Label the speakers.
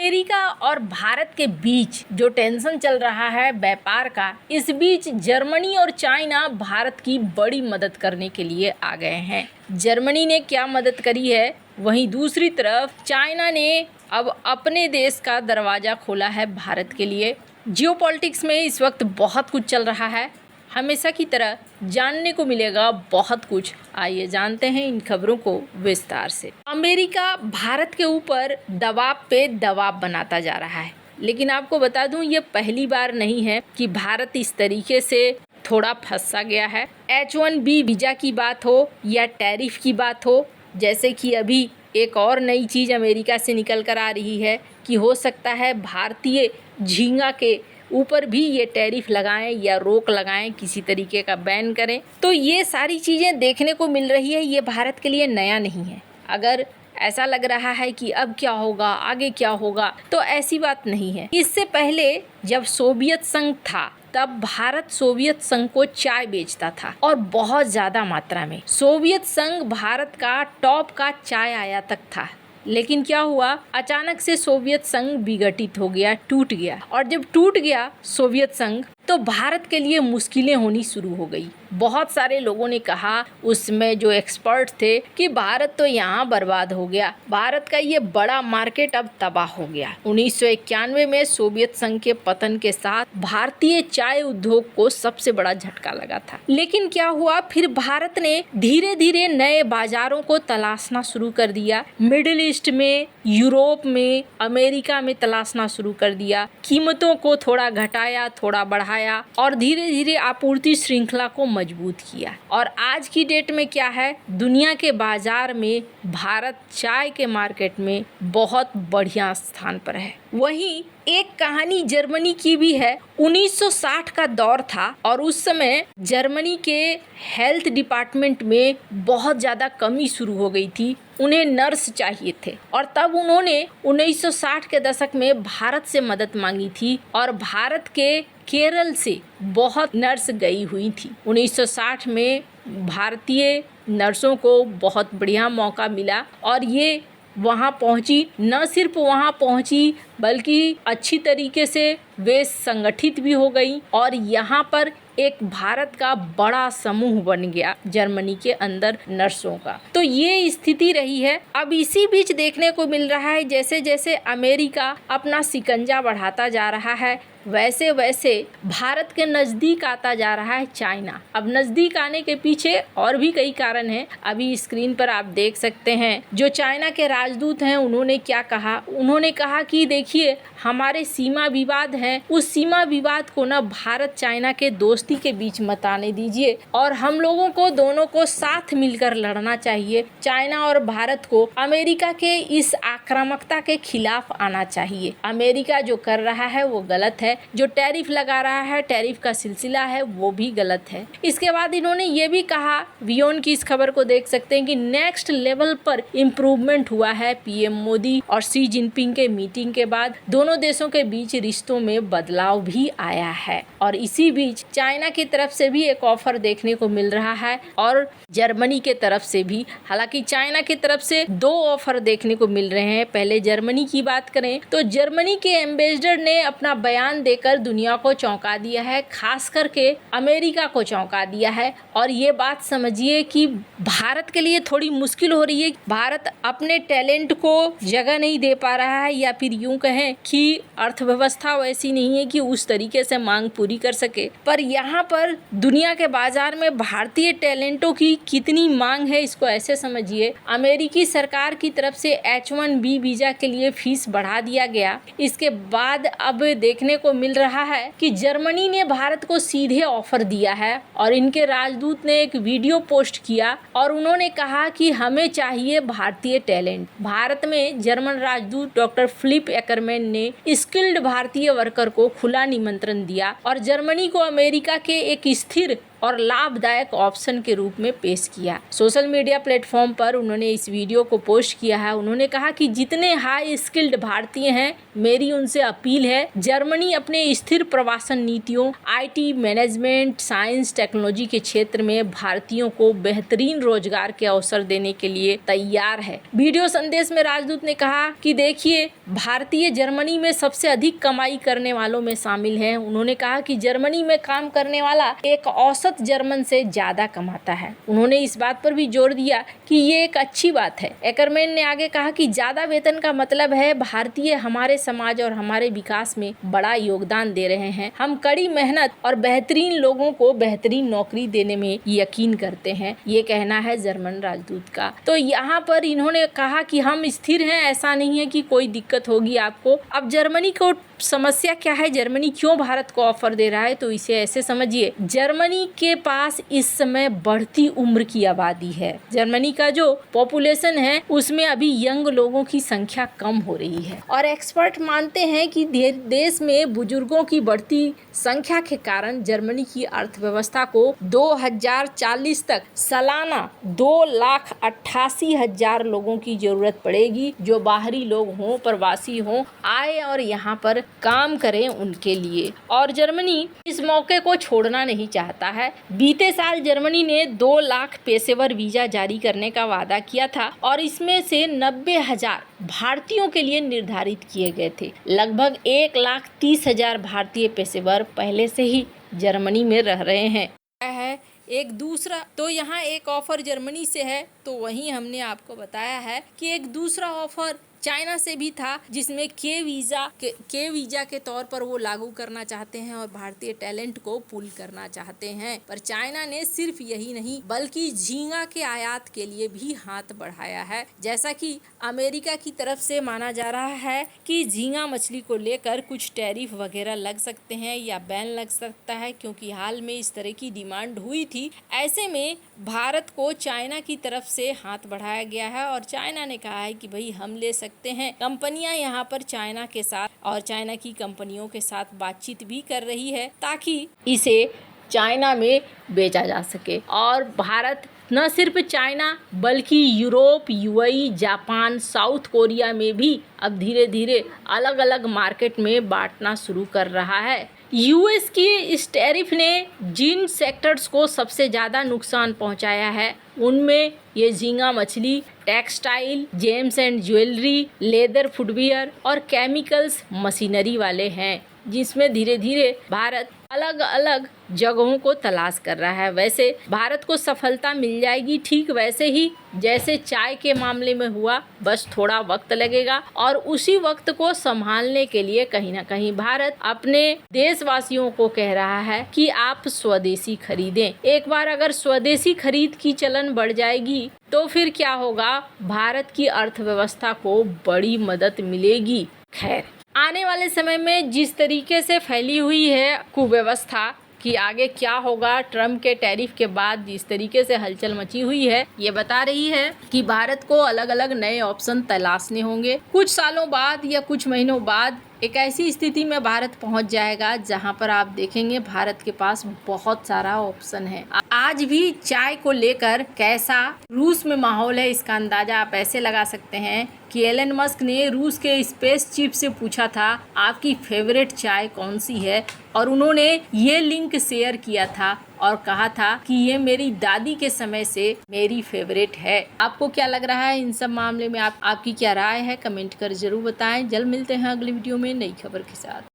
Speaker 1: America और भारत के बीच जो टेंशन चल रहा है व्यापार का, इस बीच जर्मनी और चाइना भारत की बड़ी मदद करने के लिए आ गए हैं। जर्मनी ने क्या मदद करी है, वहीं दूसरी तरफ चाइना ने अब अपने देश का दरवाज़ा खोला है भारत के लिए। जियोपॉलिटिक्स में इस वक्त बहुत कुछ चल रहा है, हमेशा की तरह जानने को मिलेगा बहुत कुछ। आइए जानते हैं इन खबरों को विस्तार से। अमेरिका भारत के ऊपर दबाव पे दबाव बनाता जा रहा है, लेकिन आपको बता दूं ये पहली बार नहीं है कि भारत इस तरीके से थोड़ा फंसा गया है। H1B वीज़ा की बात हो या टैरिफ की बात हो, जैसे कि अभी एक और नई चीज़ अमेरिका से निकल कर आ रही है कि हो सकता है भारतीय झींगा के ऊपर भी ये टैरिफ लगाएं या रोक लगाएं, किसी तरीके का बैन करें। तो ये सारी चीज़ें देखने को मिल रही है, ये भारत के लिए नया नहीं है। अगर ऐसा लग रहा है कि अब क्या होगा, आगे क्या होगा, तो ऐसी बात नहीं है। इससे पहले जब सोवियत संघ था तब भारत सोवियत संघ को चाय बेचता था और बहुत ज़्यादा मात्रा में। सोवियत संघ भारत का टॉप का चाय आयातक था, लेकिन क्या हुआ, अचानक से सोवियत संघ विघटित हो गया, टूट गया। और जब टूट गया सोवियत संघ तो भारत के लिए मुश्किलें होनी शुरू हो गई। बहुत सारे लोगों ने कहा, उसमें जो एक्सपर्ट थे, कि भारत तो यहाँ बर्बाद हो गया, भारत का ये बड़ा मार्केट अब तबाह हो गया। 1991 में सोवियत संघ के पतन के साथ भारतीय चाय उद्योग को सबसे बड़ा झटका लगा था। लेकिन क्या हुआ, फिर भारत ने धीरे धीरे नए बाजारों को तलाशना शुरू कर दिया। मिडिल ईस्ट में, यूरोप में, अमेरिका में तलाशना शुरू कर दिया। कीमतों को थोड़ा घटाया, थोड़ा बढ़ाया और धीरे धीरे आपूर्ति श्रृंखला को मजबूत किया। और आज की डेट में क्या है, दुनिया के बाजार में भारत चाय के मार्केट में बहुत बढ़िया स्थान पर है। वहीं एक कहानी जर्मनी की भी है। 1960 का दौर था और उस समय जर्मनी के हेल्थ डिपार्टमेंट में बहुत ज़्यादा कमी शुरू हो गई थी, उन्हें नर्स चाहिए थे और तब उन्होंने 1960 के दशक में भारत से मदद मांगी थी और भारत के केरल से बहुत नर्स गई हुई थी। 1960 में भारतीय नर्सों को बहुत बढ़िया मौका मिला और ये वहाँ पहुँची, न सिर्फ वहाँ पहुँची बल्कि अच्छी तरीके से वे संगठित भी हो गई और यहाँ पर एक भारत का बड़ा समूह बन गया जर्मनी के अंदर नर्सों का। तो ये स्थिति रही है। अब इसी बीच देखने को मिल रहा है जैसे जैसे अमेरिका अपना शिकंजा बढ़ाता जा रहा है, वैसे वैसे भारत के नज़दीक आता जा रहा है चाइना। अब नज़दीक आने के पीछे और भी कई कारण हैं। अभी स्क्रीन पर आप देख सकते हैं जो चाइना के राजदूत हैं उन्होंने क्या कहा। उन्होंने कहा कि देखिए हमारे सीमा विवाद हैं, उस सीमा विवाद को ना भारत चाइना के दोस्ती के बीच मत आने दीजिए और हम लोगों को दोनों को साथ मिलकर लड़ना चाहिए। चाइना और भारत को अमेरिका के इस आक्रामकता के खिलाफ आना चाहिए। अमेरिका जो कर रहा है वो गलत है, जो टैरिफ लगा रहा है, टैरिफ का सिलसिला है, वो भी गलत है। इसके बाद इन्होंने ये भी कहा, वियोन की इस खबर को देख सकते हैं कि नेक्स्ट लेवल पर इम्प्रूवमेंट हुआ है पीएम मोदी और शी जिनपिंग के मीटिंग के बाद दोनों देशों के बीच रिश्तों में बदलाव भी आया है। और इसी बीच चाइना की तरफ से भी एक ऑफर देखने को मिल रहा है और जर्मनी के तरफ से भी। हालांकि चाइना की तरफ से 2 ऑफर देखने को मिल रहे हैं। पहले जर्मनी की बात करें तो जर्मनी के एम्बेसडर ने अपना बयान देकर दुनिया को चौंका दिया है, खास करके अमेरिका को चौंका दिया है। और ये बात समझिए कि भारत के लिए थोड़ी मुश्किल हो रही है। भारत अपने टैलेंट को जगह नहीं दे पा रहा है या फिर यूं कहें कि अर्थव्यवस्था वैसी नहीं है कि उस तरीके से मांग पूरी कर सके। पर यहाँ पर दुनिया के बाजार में भारतीय टैलेंटों की कितनी मांग है इसको ऐसे समझिए। अमेरिकी सरकार की तरफ से H1B वीजा के लिए फीस बढ़ा दिया गया। इसके बाद अब देखने को मिल रहा है कि जर्मनी ने भारत को सीधे ऑफर दिया है और इनके राजदूत ने एक वीडियो पोस्ट किया और उन्होंने कहा कि हमें चाहिए भारतीय टैलेंट। भारत में जर्मन राजदूत डॉक्टर फिलिप एकरमैन ने स्किल्ड भारतीय वर्कर को खुला निमंत्रण दिया और जर्मनी को अमेरिका के एक स्थिर और लाभदायक ऑप्शन के रूप में पेश किया। सोशल मीडिया प्लेटफॉर्म पर उन्होंने इस वीडियो को पोस्ट किया है। उन्होंने कहा कि जितने हाई स्किल्ड भारतीय हैं, मेरी उनसे अपील है, जर्मनी अपने स्थिर प्रवासन नीतियों, IT, मैनेजमेंट, साइंस, टेक्नोलॉजी के क्षेत्र में भारतीयों को बेहतरीन रोजगार के अवसर देने के लिए तैयार है। वीडियो संदेश में राजदूत ने कहा कि देखिए, भारतीय जर्मनी में सबसे अधिक कमाई करने वालों में शामिल हैं। उन्होंने कहा कि जर्मनी में काम करने वाला एक औसत जर्मन से ज्यादा कमाता है। उन्होंने इस बात पर भी जोर दिया कि ये एक अच्छी बात है। एकरमैन ने आगे कहा कि ज्यादा वेतन का मतलब है भारतीय हमारे समाज और हमारे विकास में बड़ा योगदान दे रहे हैं। हम कड़ी मेहनत और बेहतरीन लोगों को बेहतरीन नौकरी देने में यकीन करते हैं, ये कहना है जर्मन राजदूत का। तो यहाँ पर इन्होंने कहा कि हम स्थिर हैं, ऐसा नहीं है कि कोई दिक्कत होगी आपको। अब जर्मनी को समस्या क्या है, जर्मनी क्यों भारत को ऑफर दे रहा है, तो इसे ऐसे समझिए, जर्मनी के पास इस समय बढ़ती उम्र की आबादी है। जर्मनी का जो पॉपुलेशन है उसमें अभी यंग लोगों की संख्या कम हो रही है और एक्सपर्ट मानते हैं कि देश में बुजुर्गों की बढ़ती संख्या के कारण जर्मनी की अर्थव्यवस्था को 2040 तक सालाना 2,88,000 लोगों की जरूरत पड़ेगी, जो बाहरी लोग हों, प्रवासी हों, आए और यहाँ पर काम करें उनके लिए। और जर्मनी इस मौके को छोड़ना नहीं चाहता है। बीते साल जर्मनी ने 2 लाख पेशेवर वीजा जारी करने का वादा किया था और इसमें से 90,000 भारतीयों के लिए निर्धारित किए गए थे। लगभग 1,30,000 भारतीय पेशेवर पहले से ही जर्मनी में रह रहे हैं। एक दूसरा तो यहाँ एक ऑफर जर्मनी से है, तो वहीं हमने आपको बताया है कि एक दूसरा ऑफर चाइना से भी था, जिसमें के वीजा के तौर पर वो लागू करना चाहते हैं और भारतीय टैलेंट को पुल करना चाहते हैं। पर चाइना ने सिर्फ यही नहीं बल्कि झींगा के आयात के लिए भी हाथ बढ़ाया है। जैसा कि अमेरिका की तरफ से माना जा रहा है कि झींगा मछली को लेकर कुछ टैरिफ वगैरह लग सकते हैं या बैन लग सकता है, क्योंकि हाल में इस तरह की डिमांड हुई थी। ऐसे में भारत को चाइना की तरफ से हाथ बढ़ाया गया है और चाइना ने कहा है कि भाई हम ले सकते हैं। कंपनियां यहाँ पर चाइना के साथ और चाइना की कंपनियों के साथ बातचीत भी कर रही है ताकि इसे चाइना में बेचा जा सके। और भारत न सिर्फ चाइना बल्कि Europe, UAE, Japan, south Korea में भी अब धीरे धीरे अलग अलग मार्केट में बांटना शुरू कर रहा है। US की इस टैरिफ ने जिन सेक्टर्स को सबसे ज़्यादा नुकसान पहुंचाया है उनमें ये झींगा मछली, textile, James and jewellery, leather, footwear और केमिकल्स मशीनरी वाले हैं, जिसमें धीरे धीरे भारत अलग अलग जगहों को तलाश कर रहा है। वैसे भारत को सफलता मिल जाएगी, ठीक वैसे ही जैसे चाय के मामले में हुआ, बस थोड़ा वक्त लगेगा और उसी वक्त को संभालने के लिए कहीं ना कहीं भारत अपने देशवासियों को कह रहा है कि आप स्वदेशी खरीदें। एक बार अगर स्वदेशी खरीद की चलन बढ़ जाएगी तो फिर क्या होगा, भारत की अर्थव्यवस्था को बड़ी मदद मिलेगी। खैर, आने वाले समय में जिस तरीके से फैली हुई है कुव्यवस्था कि आगे क्या होगा, ट्रम्प के टैरिफ के बाद जिस तरीके से हलचल मची हुई है, ये बता रही है कि भारत को अलग अलग नए ऑप्शन तलाशने होंगे। कुछ सालों बाद या कुछ महीनों बाद एक ऐसी स्थिति में भारत पहुंच जाएगा जहां पर आप देखेंगे भारत के पास बहुत सारा ऑप्शन है। आज भी चाय को लेकर कैसा रूस में माहौल है, इसका अंदाजा आप ऐसे लगा सकते हैं कि एलन मस्क ने रूस के स्पेस चीफ से पूछा था आपकी फेवरेट चाय कौन सी है, और उन्होंने ये लिंक शेयर किया था और कहा था कि ये मेरी दादी के समय से मेरी फेवरेट है। आपको क्या लग रहा है इन सब मामले में, आपकी क्या राय है, कमेंट कर जरूर बताएं। जल्द मिलते हैं अगली वीडियो में नई खबर के साथ।